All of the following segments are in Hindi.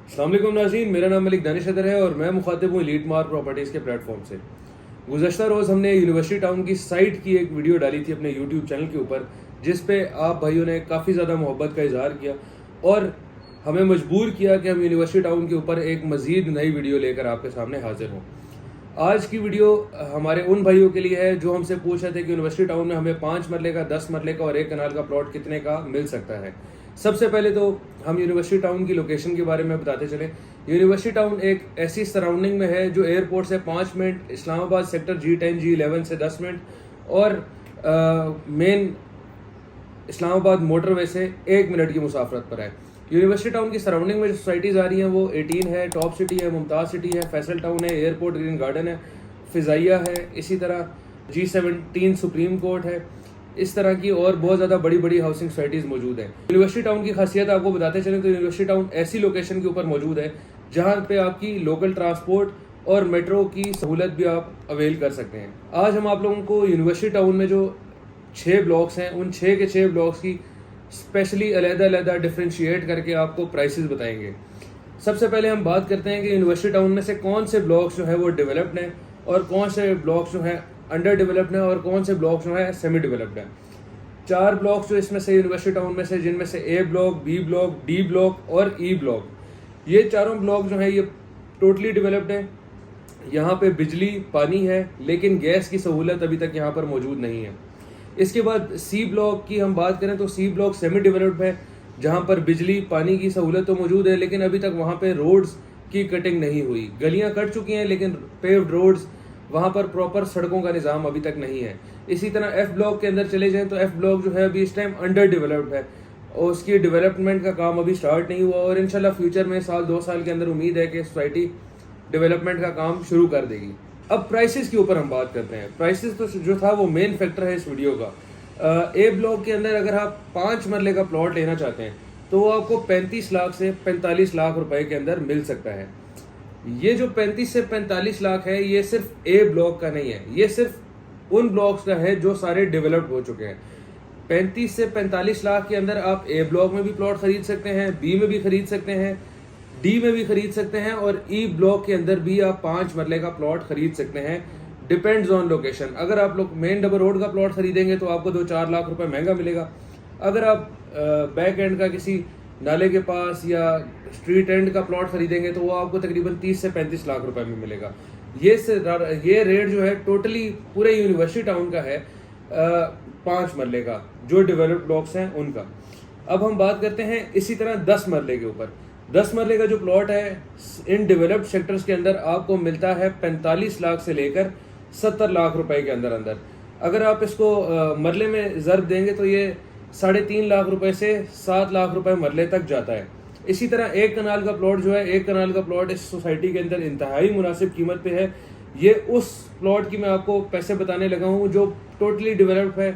अस्सलाम वालेकुम नाज़रीन, मेरा नाम मलिक दानिश अदर है और मैं मुखातिब हूँ एलीट मार्क प्रॉपर्टीज़ के प्लेटफॉर्म से। गुज़श्ता रोज़ हमने यूनिवर्सिटी टाउन की साइट की एक वीडियो डाली थी अपने यूट्यूब चैनल के ऊपर, जिस पे आप भाइयों ने काफ़ी ज़्यादा मोहब्बत का इजहार किया और हमें मजबूर किया कि हम यूनिवर्सिटी टाउन के ऊपर एक मज़ीद नई वीडियो लेकर आपके सामने हाजिर हों। आज की वीडियो हमारे उन भाइयों के लिए है जो हमसे पूछ रहे थे कि यूनिवर्सिटी टाउन में हमें 5 मरले का, 10 मरले का और 1 कनाल का प्लॉट कितने का मिल सकता है। सबसे पहले तो हम यूनिवर्सिटी टाउन की लोकेशन के बारे में बताते चलें। यूनिवर्सिटी टाउन एक ऐसी सराउंडिंग में है जो एयरपोर्ट से 5 minute, Islamabad sector G10 G11 से 10 मिनट और मेन इस्लामाबाद मोटरवे से 1 मिनट की मुसाफरत पर है। यूनिवर्सिटी टाउन की सराउंडिंग में जो सोसाइटीज़ आ रही हैं वो 18 है, टॉप सिटी है, मुमताज़ सिटी है, फैसल टाउन है, एयरपोर्ट ग्रीन गार्डन है, फ़िज़ाइया है, इसी तरह G17 सुप्रीम कोर्ट है। इस तरह की और बहुत ज़्यादा बड़ी बड़ी हाउसिंग सोसाइटीज़ मौजूद हैं। यूनिवर्सिटी टाउन की खासियत आपको बताते चलें तो यूनिवर्सिटी टाउन ऐसी लोकेशन के ऊपर मौजूद है जहाँ पे आपकी लोकल ट्रांसपोर्ट और मेट्रो की सहूलत भी आप अवेल कर सकते हैं। आज हम आप लोगों को यूनिवर्सिटी टाउन में जो 6 ब्लॉक्स हैं उन 6 के 6 ब्लॉक्स की स्पेशली अलग-अलग डिफ्रेंशिएट करके आपको प्राइसेस बताएंगे। सबसे पहले हम बात करते हैं कि यूनिवर्सिटी टाउन में से कौन से ब्लॉक्स जो है वो डेवलप्ड हैं और कौन से ब्लॉक्स जो हैं अंडर डेवलप्ड हैं और कौन से ब्लॉक्स जो है सेमी डेवलप्ड हैं। 4 ब्लॉक्स जो इसमें से यूनिवर्सिटी टाउन में से, जिनमें से A block, B block, D block और ई ब्लॉक, ये चारों ब्लॉक जो हैं ये टोटली डेवलप्ड हैं। यहाँ पे बिजली, पानी है, लेकिन गैस की सहूलत अभी तक यहाँ पर मौजूद नहीं है। इसके बाद सी ब्लॉक की हम बात करें तो सी ब्लॉक सेमी डेवलप्ड है, जहाँ पर बिजली, पानी की सहूलत तो मौजूद है, लेकिन अभी तक वहाँ पे रोड्स की कटिंग नहीं हुई। गलियाँ कट चुकी हैं लेकिन पेव्ड रोड्स, वहाँ पर प्रॉपर सड़कों का निज़ाम अभी तक नहीं है। इसी तरह एफ ब्लॉक के अंदर चले जाएं तो एफ ब्लॉक जो है अभी इस टाइम अंडर डेवलप्ड है और उसकी डेवलपमेंट का काम अभी स्टार्ट नहीं हुआ और इंशाल्लाह फ्यूचर में 1-2 साल के अंदर उम्मीद है कि सोसाइटी डेवलपमेंट का काम शुरू कर देगी। अब प्राइसेस के ऊपर हम बात करते हैं। प्राइसेस तो जो था वो मेन फैक्टर है इस वीडियो का। ए ब्लॉक के अंदर अगर आप 5 मरले का प्लॉट लेना चाहते हैं तो वो आपको 35 लाख से 45 लाख रुपए के अंदर मिल सकता है। ये जो 35 से 45 लाख है ये सिर्फ ए ब्लॉक का नहीं है, ये सिर्फ उन ब्लॉक्स का है जो सारे डेवलप्ड हो चुके हैं। 35 से 45 लाख के अंदर आप ए ब्लॉक में भी प्लॉट खरीद सकते हैं, बी में भी खरीद सकते हैं, डी में भी खरीद सकते हैं और ई ब्लॉक के अंदर भी आप 5 मरले का प्लॉट खरीद सकते हैं। Depends on location. अगर आप लोग मेन डबल रोड का प्लॉट खरीदेंगे तो आपको 2-4 लाख रुपए महंगा मिलेगा। अगर आप बैक एंड का किसी नाले के पास या स्ट्रीट एंड का प्लॉट खरीदेंगे तो वो आपको तकरीबन 30 से 35 लाख रुपए में मिलेगा। ये रेट जो है टोटली पूरे यूनिवर्सिटी टाउन का है 5 मरले का, जो डेवलप्ड ब्लॉक्स हैं उनका। अब हम बात करते हैं इसी तरह 10 मरले के ऊपर। 10 मरले का जो प्लॉट है इन डेवलप्ड सेक्टर्स के अंदर आपको मिलता है 45 लाख से लेकर 70 लाख रुपए के अंदर अंदर। अगर आप इसको मरले में ज़र्ब देंगे तो ये 3.5 लाख रुपए से 7 लाख रुपए मरले तक जाता है। इसी तरह 1 कनाल का प्लॉट जो है, 1 कनाल का प्लॉट इस सोसाइटी के अंदर इंतहाई मुनासिब कीमत पे है। ये उस प्लॉट की मैं आपको पैसे बताने लगा हूँ जो टोटली डेवलप्ड है,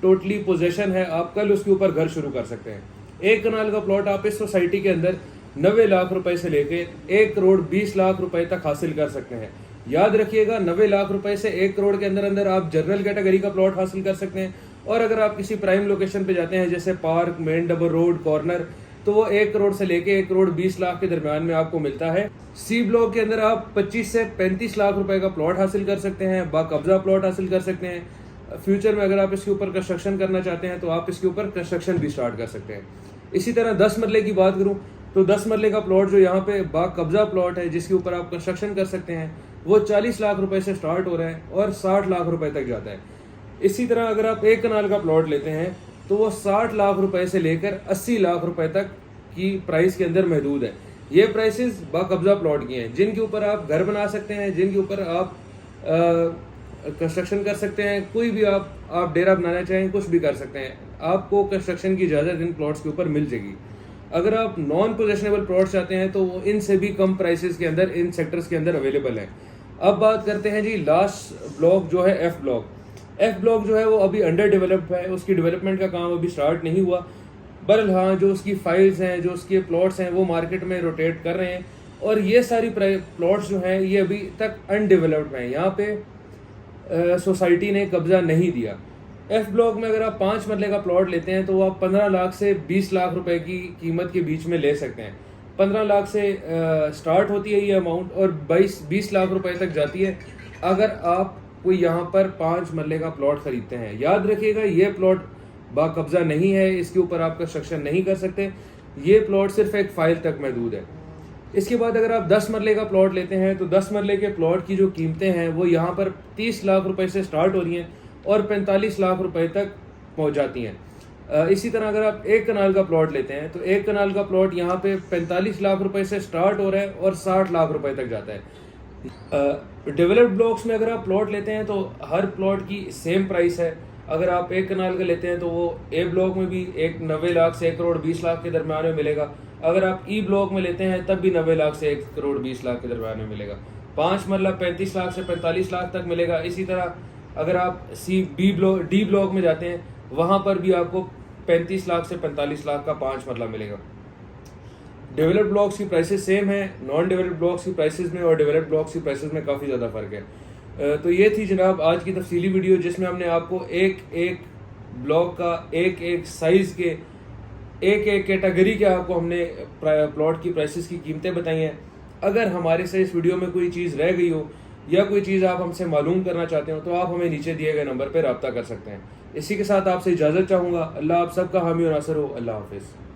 टोटली पोजेशन है, आप कल उसके ऊपर घर शुरू कर सकते हैं। 1 कनाल का प्लॉट आप इस सोसाइटी के अंदर 90 लाख रुपए से लेके 1 करोड़ 20 लाख रुपए तक हासिल कर सकते हैं। याद रखिएगा, 90 लाख रुपए से 1 करोड़ के अंदर अंदर आप जनरल कैटेगरी का प्लॉट हासिल कर सकते हैं और अगर आप किसी प्राइम लोकेशन पे जाते हैं जैसे park, main double road, corner, तो वो 1 करोड़ से लेके 1 करोड़ 20 लाख के दरमियान में आपको मिलता है। सी ब्लॉक के अंदर आप 25 से 35 लाख रुपए का प्लॉट हासिल कर सकते हैं, बाकब्जा प्लॉट हासिल कर सकते हैं। फ्यूचर में अगर आप इसके ऊपर कंस्ट्रक्शन करना चाहते हैं तो आप इसके ऊपर कंस्ट्रक्शन भी स्टार्ट कर सकते हैं। इसी तरह 10 मरले की बात करूं तो 10 मरले का प्लॉट जो यहाँ पे बाकब्जा प्लॉट है जिसके ऊपर आप कंस्ट्रक्शन कर सकते हैं वो 40 लाख रुपए से स्टार्ट हो रहा है और 60 लाख रुपए तक जाता है। इसी तरह अगर आप 1 कनाल का प्लॉट लेते हैं तो वो 60 लाख रुपए से लेकर 80 लाख रुपए तक की प्राइस के अंदर महदूद है। ये प्राइसेस बाकब्जा प्लॉट की हैं जिनके ऊपर आप घर बना सकते हैं, जिनके ऊपर आप कंस्ट्रक्शन कर सकते हैं, कोई भी आप डेरा बनाना चाहें कुछ भी कर सकते हैं। आपको कंस्ट्रक्शन की इजाज़त इन प्लॉट्स के ऊपर मिल जाएगी। अगर आप नॉन पोजेशनेबल प्लॉट चाहते हैं तो वो इनसे भी कम प्राइसेस के अंदर इन सेक्टर्स के अंदर अवेलेबल है। अब बात करते हैं जी लास्ट ब्लॉक जो है एफ ब्लॉक। एफ ब्लॉक जो है वो अभी अंडर डेवलप्ड है, उसकी डेवलपमेंट का काम अभी स्टार्ट नहीं हुआ। बहरहाल हाँ, जो उसकी फाइल्स हैं, जो उसके प्लॉट्स हैं वो मार्केट में रोटेट कर रहे हैं और ये सारी प्लॉट्स जो हैं ये अभी तक अनडेवलप्ड हैं। यहाँ पे सोसाइटी ने कब्जा नहीं दिया। एफ ब्लॉक में अगर आप 5 मरले का प्लॉट लेते हैं तो वो आप 15 लाख से 20 लाख रुपए की कीमत के बीच में ले सकते हैं। 15 लाख से स्टार्ट होती है ये अमाउंट और 20 लाख रुपए तक जाती है अगर आप कोई यहाँ पर 5 मरले का प्लॉट खरीदते हैं। याद रखिएगा, ये प्लॉट बाकब्जा नहीं है, इसके ऊपर आप कंस्ट्रक्शन नहीं कर सकते, ये प्लॉट सिर्फ एक फाइल तक महदूद है। इसके बाद अगर आप 10 मरले का प्लॉट लेते हैं तो 10 मरले के प्लॉट की जो कीमतें हैं वो यहाँ पर 30 लाख रुपए से स्टार्ट हो रही हैं और 45 लाख रुपए तक पहुँच जाती हैं। इसी तरह अगर आप 1 कनाल का प्लॉट लेते हैं तो 1 कनाल का प्लॉट यहाँ पे 45 लाख रुपए से स्टार्ट हो रहा है और 60 लाख रुपए तक जाता है। डेवलप्ड ब्लॉक्स में अगर आप प्लॉट लेते हैं तो हर प्लॉट की सेम प्राइस है। अगर आप 1 कनाल का लेते हैं तो वो ए ब्लॉक में भी 90 लाख से 1 करोड़ 20 लाख के दरम्यान में मिलेगा। अगर आप ई ब्लॉक में लेते हैं तब भी 90 लाख से 1 करोड़ 20 लाख के दरम्यान में मिलेगा। 5 मरला 35 लाख से 45 लाख तक मिलेगा। इसी तरह अगर आप डी ब्लॉक में जाते हैं वहाँ पर भी आपको 35 लाख से 45 लाख का 5 मरला मिलेगा। डेवलप्ड ब्लॉक्स की प्राइसेस सेम है, नॉन डेवलप्ड ब्लॉक्स की प्राइसेस में और डेवलप्ड ब्लॉक्स की प्राइसेस में काफ़ी ज़्यादा फ़र्क है। तो ये थी जनाब आज की तफसीली वीडियो जिसमें हमने आपको एक एक ब्लॉक का एक एक साइज़ के एक एक कैटेगरी के आपको हमने प्लॉट की प्राइसेस की कीमतें बताई हैं। अगर हमारे से इस वीडियो में कोई चीज़ रह गई हो या कोई चीज़ आप हमसे मालूम करना चाहते हो तो आप हमें नीचे दिए गए नंबर पर रब्ता कर सकते हैं। इसी के साथ आपसे इजाज़त चाहूँगा। अल्लाह आप सबका हामी और नासर हो। अल्लाह हाफिज़।